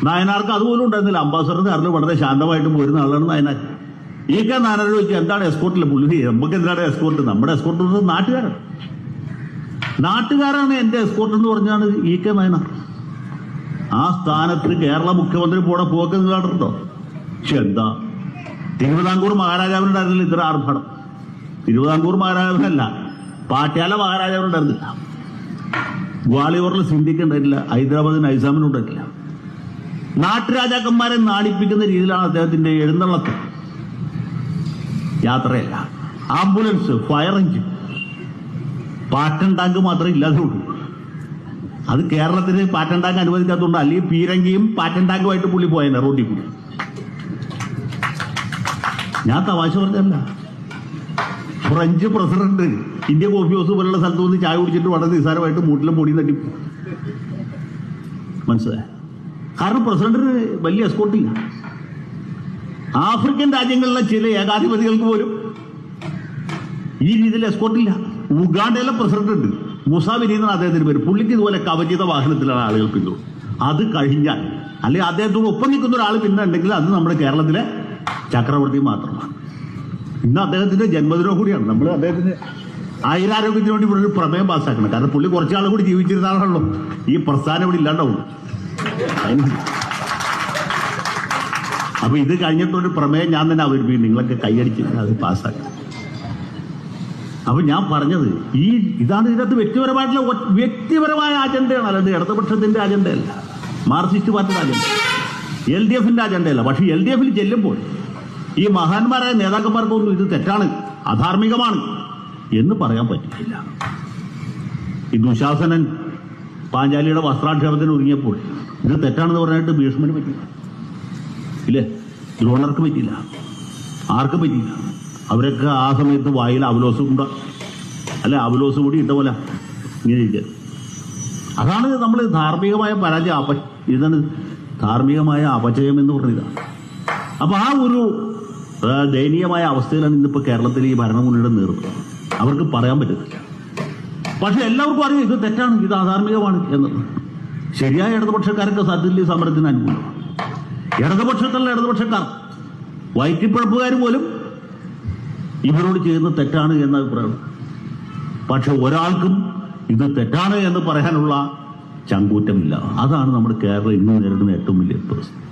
നായനാർക്ക് അതുപോലും ഉണ്ടായിരുന്നില്ല. അംബാസഡർ കാറിൽ വളരെ ശാന്തമായിട്ട് പോരുന്ന ആളാണ് നായനാർ. ഈ കെ നായനാർ ചോദിച്ചാൽ എന്താണ് എസ്കോർട്ടിൽ പുള്ളി, നമുക്ക് എന്താണ് എസ്കോർട്ട്? നമ്മുടെ എസ്കോർട്ട് നാട്ടുകാരാണ് എന്റെ എസ്കോർട്ട് എന്ന് പറഞ്ഞാണ് ഈ കെ നായനാർ. ആ സ്ഥാനത്ത് കേരള മുഖ്യമന്ത്രി പോക്ക് നിങ്ങൾ കണ്ടിട്ടുണ്ടോ? പക്ഷെ എന്താ, തിരുവിതാംകൂർ മഹാരാജാവിനുണ്ടായിരുന്നില്ല ഇത്ര ആർഭാടം. തിരുവിതാംകൂർ മഹാരാജാവിനല്ല, പാട്യാല മഹാരാജാവിനുണ്ടായിരുന്നില്ല, ഗ്വാളിയോറിൽ സിന്ധിക്ക് ഉണ്ടായിട്ടില്ല, ഹൈദരാബാദിൽ നൈസാമിനുണ്ടായിട്ടില്ല. നാട്ടുരാജാക്കന്മാരെ നാണിപ്പിക്കുന്ന രീതിയിലാണ് അദ്ദേഹത്തിന്റെ എഴുന്നള്ളത്ത്. യാത്രയല്ല, ambulance, fire engine, Patton tank മാത്രമേ ഇല്ലാതെ ഉള്ളൂ. അത് കേരളത്തിന് പാറ്റൻ ടാങ്ക് അനുവദിക്കാത്തതുകൊണ്ട്, അല്ലെങ്കിൽ പീരങ്കിയും പാറ്റൻ ടാങ്കുമായിട്ട് പുള്ളി പോയെന്നെ റോഡിൽ കൂടി. ഞാൻ തമാശ പറഞ്ഞല്ല. French president India coffee house പോലുള്ള സ്ഥലത്ത് വന്ന് ചായ കുടിച്ചിട്ട് വളരെ നിസ്സാരമായിട്ട് മൂട്ടിലും പൊടിയും തട്ടി. മനസ്സിലായ? കാരണം പ്രസിഡന്റിന് വലിയ എസ്കോർട്ടില്ല. ആഫ്രിക്കൻ രാജ്യങ്ങളിലെ ചില ഏകാധിപതികൾക്ക് പോലും ഈ രീതിയിൽ എസ്കോർട്ടില്ല. ഉഗാണ്ടയിലെ പ്രസിഡന്റ് ഉണ്ട്, മുസാവിനി എന്നാണ് അദ്ദേഹത്തിന് പേര്. പുള്ളിക്ക് ഇതുപോലെ കവചിത വാഹനത്തിലാണ് ആളുകൾ പിന്തുണ. അത് കഴിഞ്ഞാൽ, അല്ലെങ്കിൽ അദ്ദേഹത്തോട് ഒപ്പം നിൽക്കുന്ന ഒരാൾ പിന്നെ ഉണ്ടെങ്കിൽ അത് നമ്മുടെ കേരളത്തിലെ ചക്രവർത്തി മാത്രമാണ്. ഇന്ന് അദ്ദേഹത്തിന്റെ ജന്മദിനം കൂടിയാണ്. നമ്മൾ അദ്ദേഹത്തിന് ആയുരാരോഗ്യത്തിന് വേണ്ടി ഇവിടെ ഒരു പ്രമേയം പാസ്സാക്കണം. കാരണം പുള്ളി കുറച്ചാൾ കൂടി ജീവിച്ചിരുന്ന ആളാണല്ലോ. ഈ പ്രസ്ഥാനം ഇവിടെ ഇല്ലാണ്ടാവും. അപ്പൊ ഇത് കഴിഞ്ഞിട്ടൊരു പ്രമേയം ഞാൻ തന്നെ അവതരിപ്പിക്കും, നിങ്ങളൊക്കെ കൈയടിച്ച് അത് പാസ്സാക്കണം. അപ്പൊ ഞാൻ പറഞ്ഞത് ഇതാണ് ഇതിനകത്ത് വ്യക്തിപരമായ അജണ്ടയാണ്, അല്ലാണ്ട് ഇടതുപക്ഷത്തിന്റെ അജണ്ടയല്ല, മാർക്സിസ്റ്റ് പാർട്ടിയുടെ അജണ്ട, LDFന്റെ അജണ്ടയല്ല. പക്ഷെ LDFൽ ചെല്ലുമ്പോൾ ഈ മഹാന്മാരായ നേതാക്കന്മാർക്കൊന്നും ഇത് തെറ്റാണ്, അധാർമികമാണ് എന്ന് പറയാൻ പറ്റില്ല. ഈ ദുശാസനൻ പാഞ്ചാലിയുടെ വസ്ത്രാക്ഷേപത്തിന് ഒരുങ്ങിയപ്പോൾ ഇത് തെറ്റാണെന്ന് പറഞ്ഞിട്ട് ഭീഷ്മന് പറ്റില്ല, ഇല്ലേ? ദ്രോണർക്ക് പറ്റില്ല, ആർക്കും പറ്റില്ല. അവരൊക്കെ ആ സമയത്ത് വായിൽ അവലോസം കൂടെ, അല്ലെ അവലോസം കൂടി ഇട്ട പോലെ ഇങ്ങനെ ഇരിക്കുക. അതാണ് നമ്മൾ ധാർമ്മികമായ പരാജയം. ഇതാണ് ധാർമ്മികമായ അപചയം എന്ന് പറഞ്ഞതാണ്. അപ്പൊ ആ ഒരു ദയനീയമായ അവസ്ഥയിലാണ് ഇന്നിപ്പോൾ കേരളത്തിൽ ഈ ഭരണമുന്നണിയുടെ നേതൃത്വം. അവർക്ക് പറയാൻ പറ്റുന്നില്ല. പക്ഷെ എല്ലാവർക്കും അറിയാം ഇത് തെറ്റാണ്, ഇത് അധാർമികമാണ് എന്നത്. ശരിയായ ഇടതുപക്ഷക്കാരൊക്കെ സത്യത്തിൽ സമരത്തിന് അനുകൂലമാണ്. ഇടതുപക്ഷത്തുള്ള ഇടതുപക്ഷക്കാർ, വയറ്റിപ്പഴപ്പുകാർ പോലും ഇവരോട് ചെയ്യുന്നത് തെറ്റാണ് എന്ന അഭിപ്രായമാണ്. പക്ഷെ ഒരാൾക്കും ഇത് തെറ്റാണ് എന്ന് പറയാനുള്ള ചങ്കൂറ്റമില്ല. അതാണ് നമ്മുടെ കേരളം ഇന്ന് നേരിടുന്ന ഏറ്റവും വലിയ പ്രശ്നം.